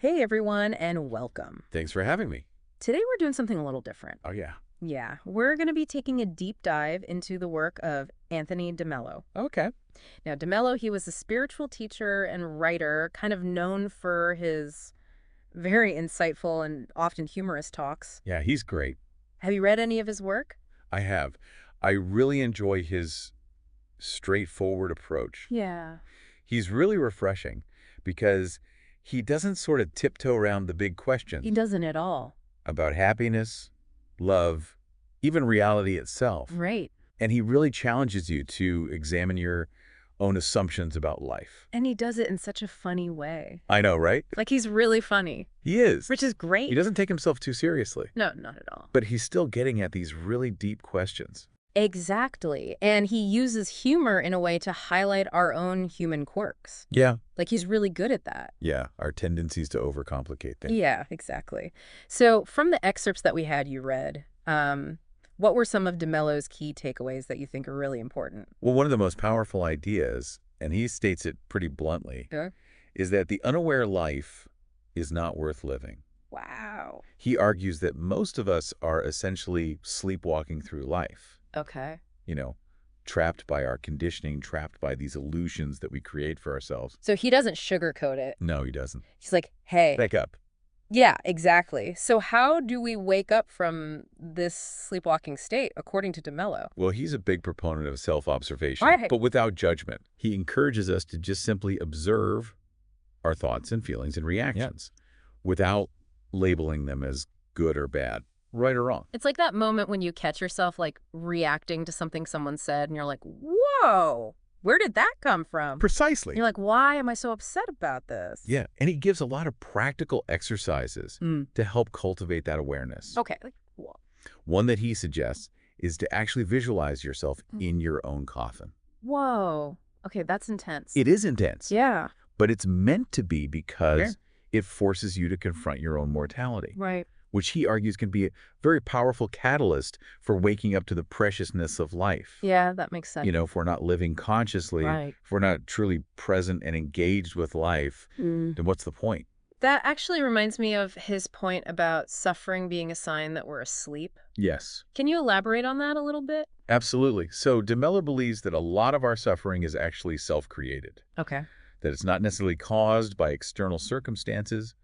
Hey everyone, and welcome. Thanks for having me. Today we're doing something a little different. Oh, yeah. Yeah, we're going to be taking a deep dive into the work of Anthony de Mello. Okay. Now, de Mello, he was a spiritual teacher and writer, kind of known for his very insightful and often humorous talks. Yeah, he's great. Have you read any of his work? I have. I really enjoy his straightforward approach. Yeah. He's really refreshing because he doesn't sort of tiptoe around the big He questions doesn't at all. about happiness, love, even reality itself. Right. And he really challenges you to examine your own assumptions about life. And he does it in such a funny way. I know, right? Like, he's really funny, He is. which is great. He doesn't take himself too seriously, No, not at all. but he's still getting at these really deep questions. Exactly. And he uses humor in a way to highlight our own human quirks. Yeah. Like, he's really good at that. Yeah, our tendencies to overcomplicate things. Yeah, exactly. So from the excerpts that we had you read, what were some of de Mello's key takeaways that you think are really important? Well, one of the most powerful ideas, and he states it pretty bluntly, Sure. is that the unaware life is not worth living. Wow. He argues that most of us are essentially sleepwalking through life, Okay. trapped by our conditioning, trapped by these illusions that we create for ourselves. So he doesn't sugarcoat it. No, he doesn't. He's like, hey. Wake up. Yeah, exactly. So how do we wake up from this sleepwalking state, according to de Mello? Well, he's a big proponent of self-observation, Right. but without judgment. He encourages us to just simply observe our thoughts and feelings and reactions without labeling them as good or bad, right or wrong. It's like that moment when you catch yourself, like, reacting to something someone said, and you're like, whoa, where did that come from? Precisely. You're like, why am I so upset about this? Yeah, and he gives a lot of practical exercises to help cultivate that awareness. Okay. Like, whoa. One that he suggests is to actually visualize yourself in your own coffin. Whoa. Okay, that's intense. It is intense, Yeah. but it's meant to be because it forces you to confront your own mortality, Right. which he argues can be a very powerful catalyst for waking up to the preciousness of life. Yeah, that makes sense. If we're not living consciously, Right. if we're not truly present and engaged with life, then what's the point? That actually reminds me of his point about suffering being a sign that we're asleep. Yes, Can you elaborate on that a little bit? absolutely. So de Mello believes that a lot of our suffering is actually self-created, Okay. that it's not necessarily caused by external circumstances,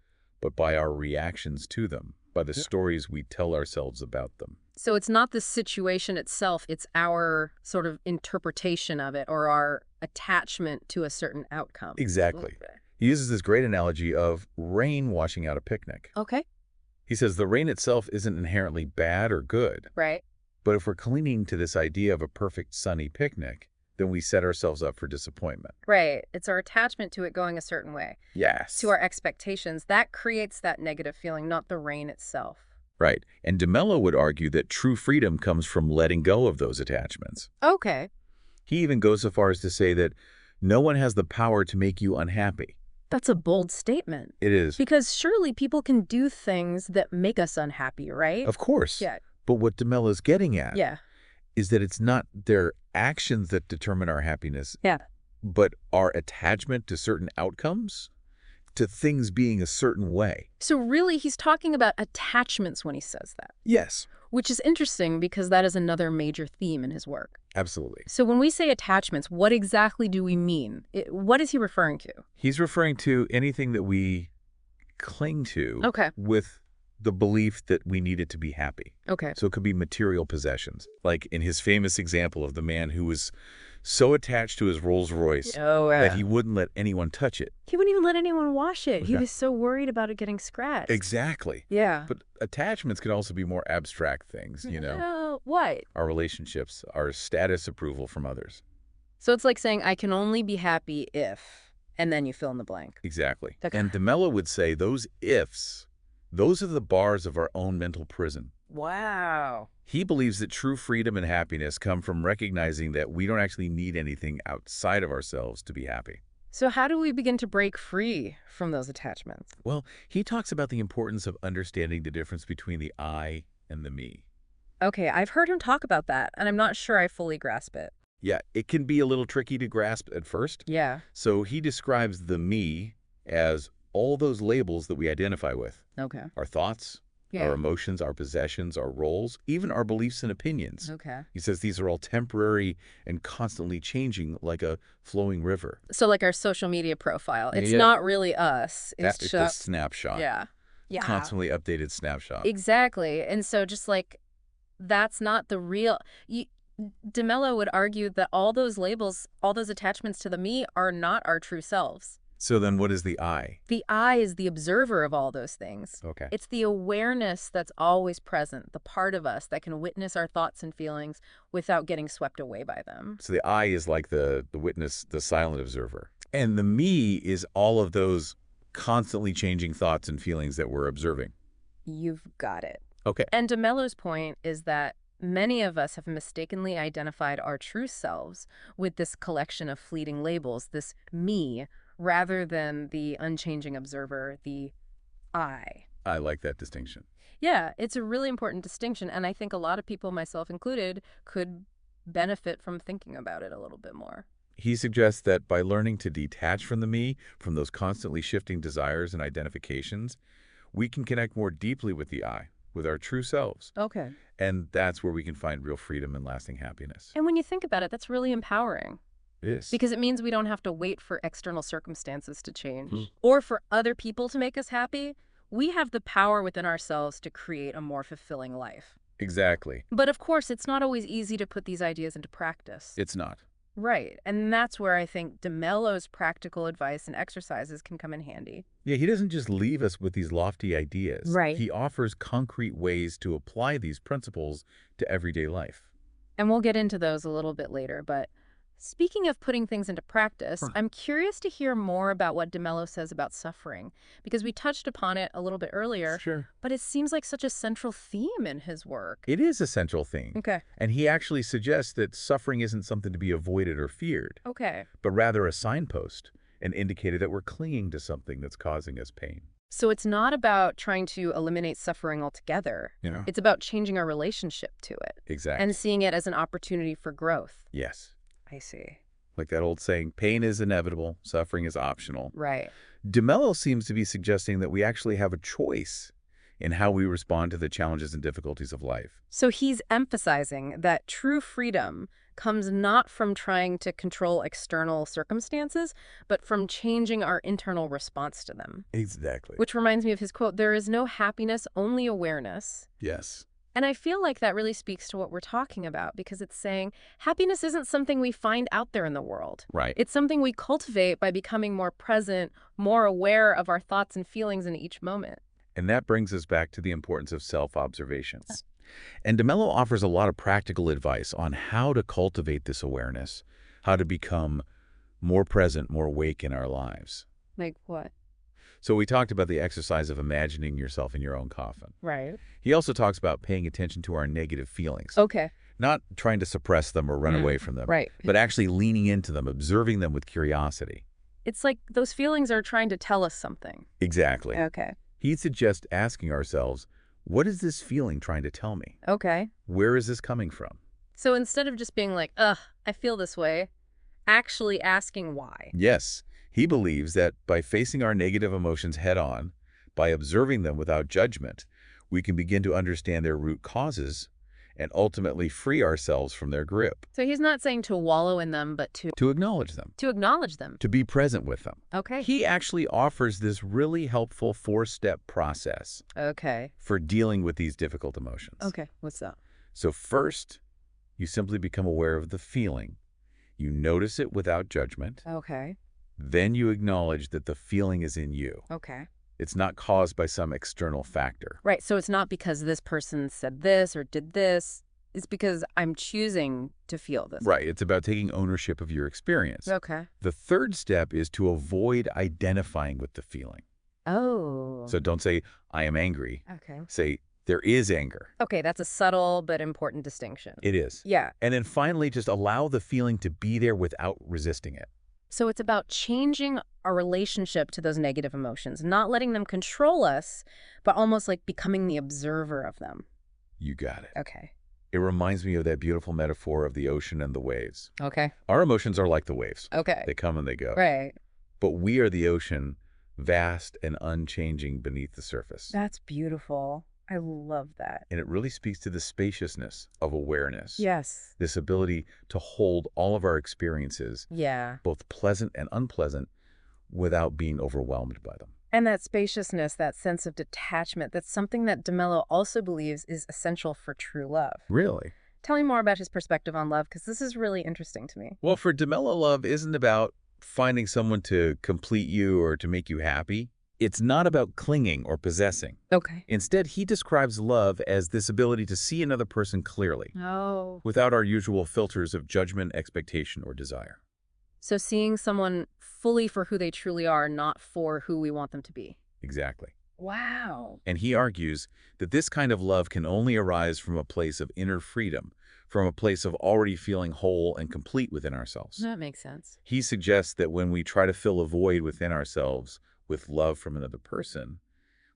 but by our reactions to them, by the stories we tell ourselves about them. So it's not the situation itself, it's our sort of interpretation of it or our attachment to a certain outcome. Exactly. He uses this great analogy of rain washing out a picnic. Okay. He says the rain itself isn't inherently bad or good, Right. but if we're clinging to this idea of a perfect sunny picnic, then we set ourselves up for disappointment. Right. It's our attachment to it going a certain way, Yes. to our expectations. That creates that negative feeling, not the rain itself. Right. And de Mello would argue that true freedom comes from letting go of those attachments. Okay. He even goes so far as to say that no one has the power to make you unhappy. That's a bold statement. It is. Because surely people can do things that make us unhappy, right? Of course. Yeah. But what de Mello's getting at Yeah. is that it's not their actions that determine our happiness, Yeah. but our attachment to certain outcomes, to things being a certain way. So really, he's talking about attachments when he says that, Yes, which is interesting because that is another major theme in his work. absolutely. So when we say attachments, what exactly do we mean? What is he referring to? He's referring to anything that we cling to Okay. with the belief that we need it to be happy. Okay. So it could be material possessions. Like in his famous example of the man who was so attached to his Rolls Royce Oh, that he wouldn't let anyone touch it. He wouldn't even let anyone wash it. He Yeah. was so worried about it getting scratched. Exactly. Yeah. But attachments can also be more abstract things, What? our relationships, our status approval from others. So it's like saying, I can only be happy if, and then you fill in the blank. Exactly. Okay. And de Mello would say those ifs, those are the bars of our own mental prison. Wow. He believes that true freedom and happiness come from recognizing that we don't actually need anything outside of ourselves to be happy. So how do we begin to break free from those attachments? Well, he talks about the importance of understanding the difference between the I and the me. Okay, I've heard him talk about that, and I'm not sure I fully grasp it. Yeah, it can be a little tricky to grasp at first. Yeah. So he describes the me as all those labels that we identify with. Okay. Our thoughts, Yeah. our emotions, our possessions, our roles, even our beliefs and opinions. Okay. He says these are all temporary and constantly changing like a flowing river. So like our social media profile, it's Yeah. not really us. It's It's a just, snapshot. yeah. Yeah. Constantly updated snapshot. Exactly. And so just like, that's not the real... De Mello would argue that all those labels, all those attachments to the me are not our true selves. So then what is the I? The I is the observer of all those things. Okay. It's the awareness that's always present, the part of us that can witness our thoughts and feelings without getting swept away by them. So the I is like the witness, the silent observer. And the me is all of those constantly changing thoughts and feelings that we're observing. You've got it. Okay. And De Mello's point is that many of us have mistakenly identified our true selves with this collection of fleeting labels, this me, rather than the unchanging observer, the I. I like that distinction. Yeah, it's a really important distinction, and I think a lot of people, myself included, could benefit from thinking about it a little bit more. He suggests that by learning to detach from the me, from those constantly shifting desires and identifications, we can connect more deeply with the I, with our true selves. Okay. And that's where we can find real freedom and lasting happiness. And when you think about it, that's really empowering. It is. Because it means we don't have to wait for external circumstances to change or for other people to make us happy. We have the power within ourselves to create a more fulfilling life. Exactly. But of course, it's not always easy to put these ideas into practice. It's not. Right. And that's where I think De Mello's practical advice and exercises can come in handy. Yeah, he doesn't just leave us with these lofty ideas. Right. He offers concrete ways to apply these principles to everyday life. And we'll get into those a little bit later, but speaking of putting things into practice, I'm curious to hear more about what De Mello says about suffering, because we touched upon it a little bit earlier, Sure. but it seems like such a central theme in his work. It is a central theme. Okay. And he actually suggests that suffering isn't something to be avoided or feared, Okay. but rather a signpost, an indicator that we're clinging to something that's causing us pain. So it's not about trying to eliminate suffering altogether. Yeah. It's about changing our relationship to it. Exactly. And seeing it as an opportunity for growth. Yes. I see. Like that old saying, pain is inevitable, suffering is optional. Right. De Mello seems to be suggesting that we actually have a choice in how we respond to the challenges and difficulties of life. So he's emphasizing that true freedom comes not from trying to control external circumstances, but from changing our internal response to them. Exactly. Which reminds me of his quote, "There is no happiness, only awareness." Yes. And I feel like that really speaks to what we're talking about, because it's saying happiness isn't something we find out there in the world. Right. It's something we cultivate by becoming more present, more aware of our thoughts and feelings in each moment. And that brings us back to the importance of self-observations. And De Mello offers a lot of practical advice on how to cultivate this awareness, how to become more present, more awake in our lives. Like what? So we talked about the exercise of imagining yourself in your own coffin. Right. He also talks about paying attention to our negative feelings. Okay. Not trying to suppress them or run away from them. Right. But actually leaning into them, observing them with curiosity. It's like those feelings are trying to tell us something. Exactly. Okay. He'd suggest asking ourselves, what is this feeling trying to tell me? Okay. Where is this coming from? So instead of just being like, ugh, I feel this way, actually asking why. Yes, he believes that by facing our negative emotions head on, by observing them without judgment, we can begin to understand their root causes and ultimately free ourselves from their grip. So he's not saying to wallow in them, but To acknowledge them. to acknowledge them. To be present with them. Okay. He actually offers this really helpful 4-step process Okay. for dealing with these difficult emotions. Okay. What's that? So first, you simply become aware of the feeling. You notice it without judgment. Okay. Then you acknowledge that the feeling is in you. Okay. It's not caused by some external factor. Right. So it's not because this person said this or did this. It's because I'm choosing to feel this. Right. It's about taking ownership of your experience. Okay. The third step is to avoid identifying with the feeling. Oh. So don't say, I am angry. Okay. Say, there is anger. Okay. That's a subtle but important distinction. It is. Yeah. And then finally, just allow the feeling to be there without resisting it. So it's about changing our relationship to those negative emotions, not letting them control us, but almost like becoming the observer of them. You got it. Okay. It reminds me of that beautiful metaphor of the ocean and the waves. Okay. Our emotions are like the waves. Okay. They come and they go. Right. But we are the ocean vast and unchanging beneath the surface. That's beautiful. I love that. And it really speaks to the spaciousness of awareness, Yes. this ability to hold all of our experiences, Yeah. both pleasant and unpleasant, without being overwhelmed by them. And that spaciousness, that sense of detachment, that's something that DeMello also believes is essential for true love. Really? Tell me more about his perspective on love, because this is really interesting to me. Well, for DeMello, love isn't about finding someone to complete you or to make you happy. It's not about clinging or possessing. Okay. Instead, he describes love as this ability to see another person clearly, Oh. without our usual filters of judgment, expectation, or desire. So seeing someone fully for who they truly are, not for who we want them to be. Exactly. Wow. And he argues that this kind of love can only arise from a place of inner freedom, from a place of already feeling whole and complete within ourselves. That makes sense. He suggests that when we try to fill a void within ourselves with love from another person,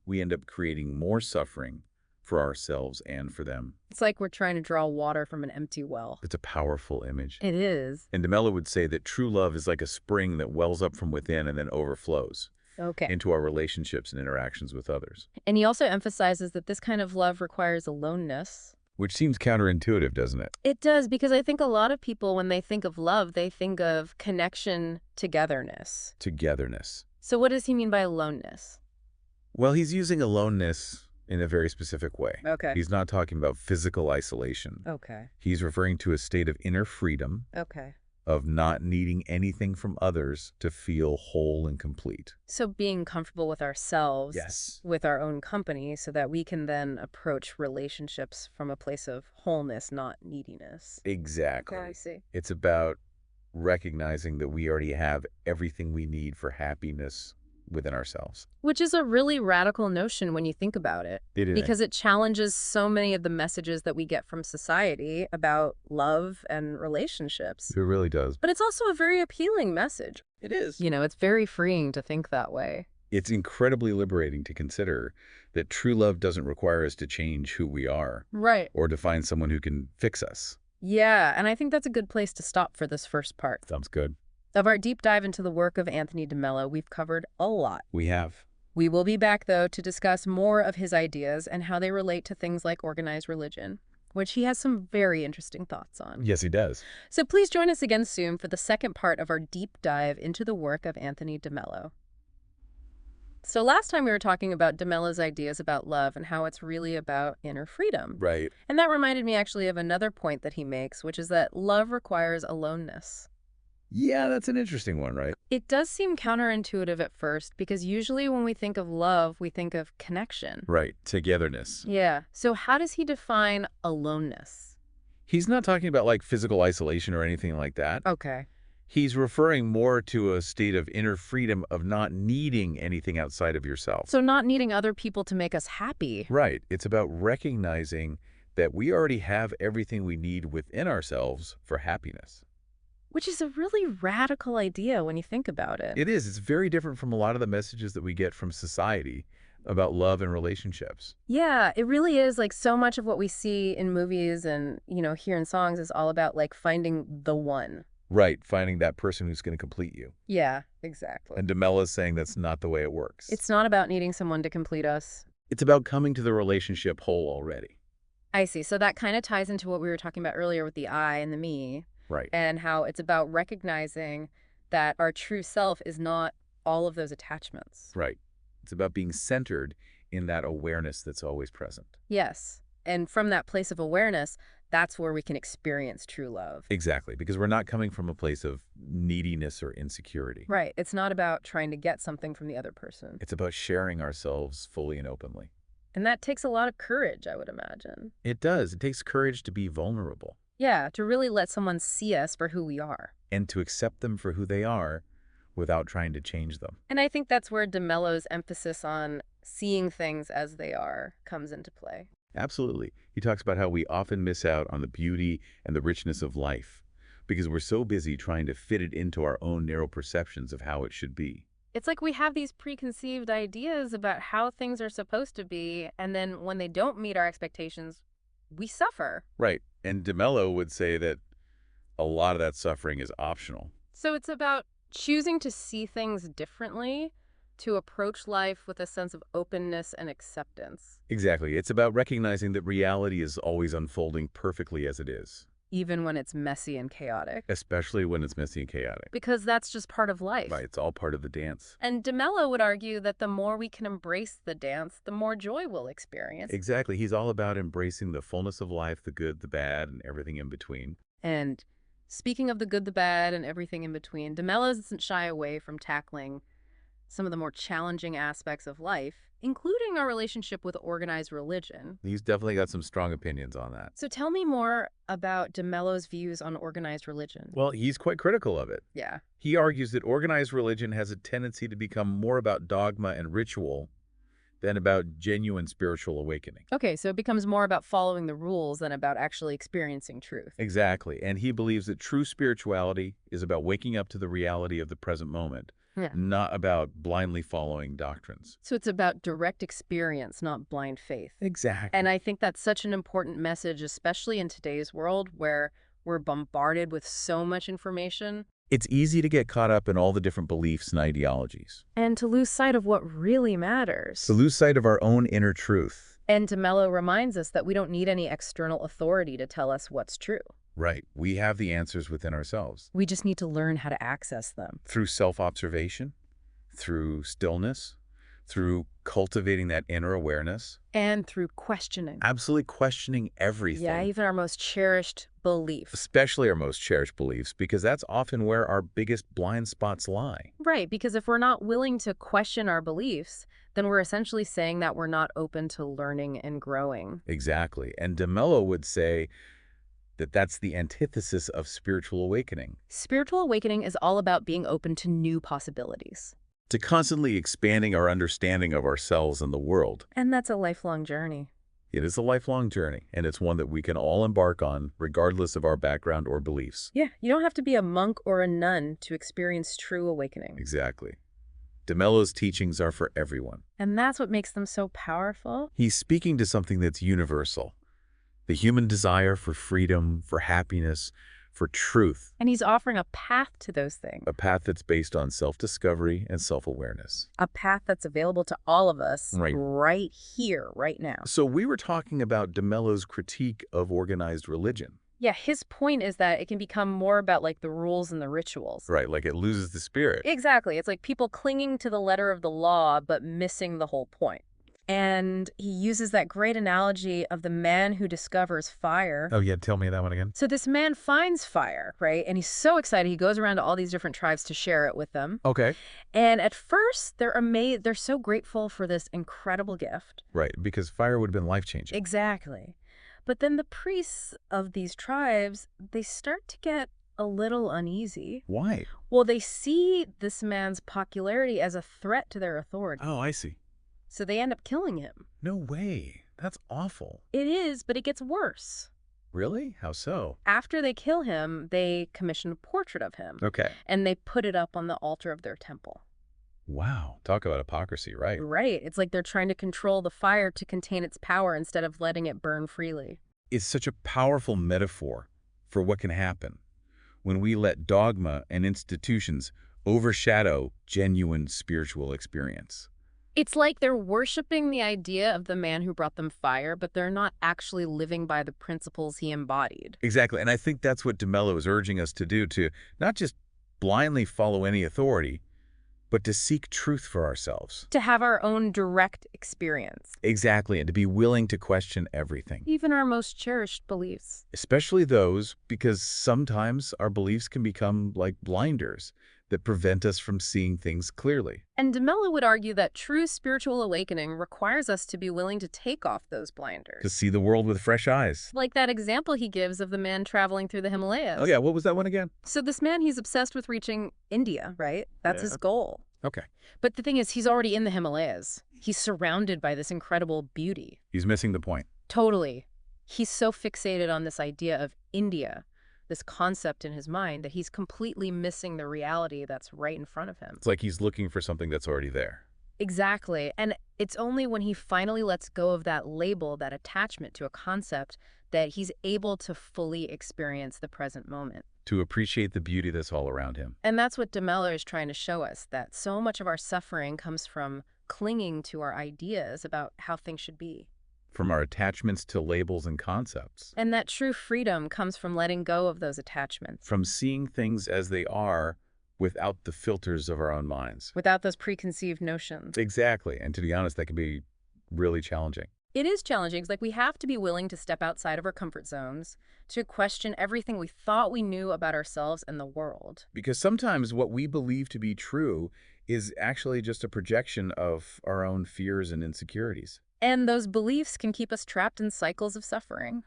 we end up creating more suffering for ourselves and for them. It's like we're trying to draw water from an empty well. It's a powerful image. It is. And DeMello would say that true love is like a spring that wells up from within and then overflows Okay. into our relationships and interactions with others. And he also emphasizes that this kind of love requires aloneness. Which seems counterintuitive, doesn't it? It does, because I think a lot of people, when they think of love, they think of connection, togetherness. Togetherness. So what does he mean by aloneness? Well, he's using aloneness in a very specific way. Okay. He's not talking about physical isolation. Okay. He's referring to a state of inner freedom, Okay. of not needing anything from others to feel whole and complete. So being comfortable with ourselves, Yes. with our own company, so that we can then approach relationships from a place of wholeness, not neediness. Exactly. Okay, I see. It's about recognizing that we already have everything we need for happiness within ourselves. Which is a really radical notion when you think about it. It is. Because it challenges so many of the messages that we get from society about love and relationships. It really does. But it's also a very appealing message. It is. You know, it's very freeing to think that way. It's incredibly liberating to consider that true love doesn't require us to change who we are Right. or to find someone who can fix us. Yeah, and I think that's a good place to stop for this first part. Sounds good. Of our deep dive into the work of Anthony DeMello, we've covered a lot. We have. We will be back, though, to discuss more of his ideas and how they relate to things like organized religion, which he has some very interesting thoughts on. Yes, he does. So please join us again soon for the second part of our deep dive into the work of Anthony DeMello. So last time we were talking about DeMello's ideas about love and how it's really about inner freedom. Right. And that reminded me actually of another point that he makes, which is that love requires aloneness. Yeah, that's an interesting one, right? It does seem counterintuitive at first, because usually when we think of love, we think of connection. Right. Togetherness. Yeah. So how does he define aloneness? He's not talking about like physical isolation or anything like that. Okay. He's referring more to a state of inner freedom of not needing anything outside of yourself. So not needing other people to make us happy. Right. It's about recognizing that we already have everything we need within ourselves for happiness. Which is a really radical idea when you think about it. It is. It's very different from a lot of the messages that we get from society about love and relationships. Yeah, it really is. Like, so much of what we see in movies and, hear in songs is all about like finding the one. Right. Finding that person who's going to complete you. Yeah, exactly. And DeMello is saying that's not the way it works. It's not about needing someone to complete us. It's about coming to the relationship whole already. I see. So that kind of ties into what we were talking about earlier with the I and the me. Right. And how it's about recognizing that our true self is not all of those attachments. Right. It's about being centered in that awareness that's always present. Yes. And from that place of awareness, that's where we can experience true love. Exactly. Because we're not coming from a place of neediness or insecurity. Right. It's not about trying to get something from the other person. It's about sharing ourselves fully and openly. And that takes a lot of courage, I would imagine. It does. It takes courage to be vulnerable. Yeah, to really let someone see us for who we are. And to accept them for who they are without trying to change them. And I think that's where DeMello's emphasis on seeing things as they are comes into play. Absolutely. He talks about how we often miss out on the beauty and the richness of life because we're so busy trying to fit it into our own narrow perceptions of how it should be. It's like we have these preconceived ideas about how things are supposed to be, and then when they don't meet our expectations, we suffer. Right. And DeMello would say that a lot of that suffering is optional. So it's about choosing to see things differently, To approach life with a sense of openness and acceptance, Exactly. It's about recognizing that reality is always unfolding perfectly as it is, even when it's messy and chaotic. especially when it's messy and chaotic. Because that's just part of Right, life. it's all part of the dance. And DeMello would argue that the more we can embrace the dance, the more joy we'll experience. Exactly. He's all about embracing the fullness of life, the good, the bad, and everything in between. And speaking of the good, the bad, and everything in between, DeMello doesn't shy away from tackling some of the more challenging aspects of life, including our relationship with organized religion. He's definitely got some strong opinions on that. So tell me more about DeMello's views on organized religion. Well, he's quite critical of it. Yeah. He argues that organized religion has a tendency to become more about dogma and ritual than about genuine spiritual awakening. Okay, so it becomes more about following the rules than about actually experiencing truth. Exactly. And he believes that true spirituality is about waking up to the reality of the present moment, Yeah. not about blindly following doctrines. So it's about direct experience, not blind faith. Exactly. And I think that's such an important message, especially in today's world where we're bombarded with so much information. It's easy to get caught up in all the different beliefs and ideologies, And to lose sight of what really matters. to lose sight of our own inner truth. And DeMello reminds us that we don't need any external authority to tell us what's true. Right. We have the answers within ourselves. We just need to learn how to access them. Through self-observation, through stillness, through cultivating that inner awareness, And through questioning. absolutely questioning everything. Yeah, even our most cherished beliefs. Especially our most cherished beliefs, because that's often where our biggest blind spots lie. Right, because if we're not willing to question our beliefs, then we're essentially saying that we're not open to learning and growing. Exactly. And DeMello would say that that's the antithesis of spiritual awakening. Spiritual awakening is all about being open to new possibilities. To constantly expanding our understanding of ourselves and the world. And that's a lifelong journey. It is a lifelong journey, and it's one that we can all embark on, regardless of our background or beliefs. Yeah, you don't have to be a monk or a nun to experience true awakening. Exactly. DeMello's teachings are for everyone. And that's what makes them so powerful. He's speaking to something that's universal. The human desire for freedom, for happiness, for truth. And he's offering a path to those things. A path that's based on self-discovery and self-awareness. A path that's available to all of us Right here, right now. So we were talking about DeMello's critique of organized religion. Yeah, his point is that it can become more about like the rules and the rituals. Right, like it loses the spirit. Exactly. It's like people clinging to the letter of the law, but missing the whole point. And he uses that great analogy of the man who discovers fire. Oh yeah, tell me that one again. So this man finds fire, right? And he's so excited. He goes around to all these different tribes to share it with them. Okay. And at first, they're amazed. They're so grateful for this incredible gift. Right, because fire would have been life-changing. Exactly. But then the priests of these tribes, they start to get a little uneasy. Why? Well, they see this man's popularity as a threat to their authority. Oh, I see. So they end up killing him. No way. That's awful. It is, but it gets worse. Really? How so? After they kill him, they commission a portrait of him. Okay. And they put it up on the altar of their temple. Wow. Talk about hypocrisy, right? Right. It's like they're trying to control the fire to contain its power instead of letting it burn freely. It's such a powerful metaphor for what can happen when we let dogma and institutions overshadow genuine spiritual experience. It's like they're worshiping the idea of the man who brought them fire, but they're not actually living by the principles he embodied. Exactly. And I think that's what DeMello is urging us to do, to not just blindly follow any authority, but to seek truth for ourselves. To have our own direct experience. Exactly. And to be willing to question everything. Even our most cherished beliefs. Especially those, because sometimes our beliefs can become like blinders that prevent us from seeing things clearly. And DeMello would argue that true spiritual awakening requires us to be willing to take off those blinders. To see the world with fresh eyes. Like that example he gives of the man traveling through the Himalayas. Oh yeah, what was that one again? So this man, he's obsessed with reaching India, right? That's his goal. Okay. But the thing is, he's already in the Himalayas. He's surrounded by this incredible beauty. He's missing the point. Totally. He's so fixated on this idea of India, this concept in his mind, that he's completely missing the reality that's right in front of him. It's like he's looking for something that's already there. Exactly. And it's only when he finally lets go of that label, that attachment to a concept, that he's able to fully experience the present moment. to appreciate the beauty that's all around him. And that's what DeMello is trying to show us, that so much of our suffering comes from clinging to our ideas about how things should be. From our attachments to labels and concepts. And that true freedom comes from letting go of those attachments. From seeing things as they are without the filters of our own minds. Without those preconceived notions. Exactly. And to be honest, that can be really challenging. It is challenging. Like, we have to be willing to step outside of our comfort zones, to question everything we thought we knew about ourselves and the world. Because sometimes what we believe to be true is actually just a projection of our own fears and insecurities. And those beliefs can keep us trapped in cycles of suffering.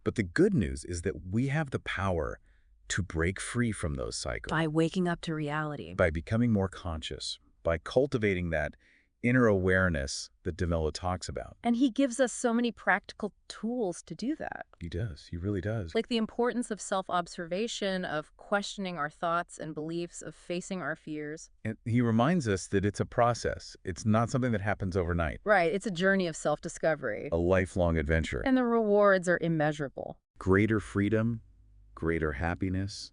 But the good news is that we have the power to break free from those cycles. By waking up to reality. By becoming more conscious, by cultivating that inner awareness that DeMello talks about. And he gives us so many practical tools to do that. He does. He really does. Like the importance of self-observation, of questioning our thoughts and beliefs, of facing our fears. And he reminds us that it's a process. It's not something that happens overnight. Right. It's a journey of self-discovery. A lifelong adventure. And the rewards are immeasurable. Greater freedom, greater happiness,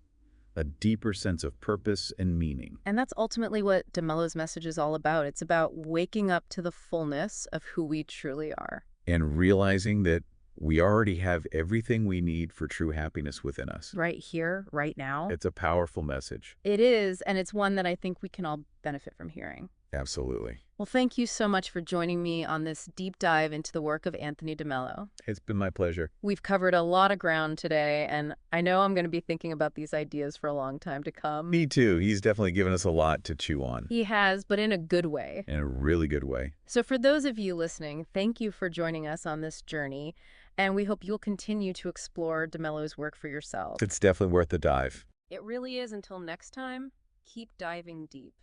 a deeper sense of purpose and meaning. And that's ultimately what DeMello's message is all about. It's about waking up to the fullness of who we truly are. And realizing that we already have everything we need for true happiness within us. Right here, right now. It's a powerful message. It is, and it's one that I think we can all benefit from hearing. Absolutely. Well, thank you so much for joining me on this deep dive into the work of Anthony DeMello. It's been my pleasure. We've covered a lot of ground today, and I know I'm going to be thinking about these ideas for a long time to come. Me too. He's definitely given us a lot to chew on. He has, but in a good way. In a really good way. So for those of you listening, thank you for joining us on this journey, and we hope you'll continue to explore DeMello's work for yourself. It's definitely worth the dive. It really is. Until next time, keep diving deep.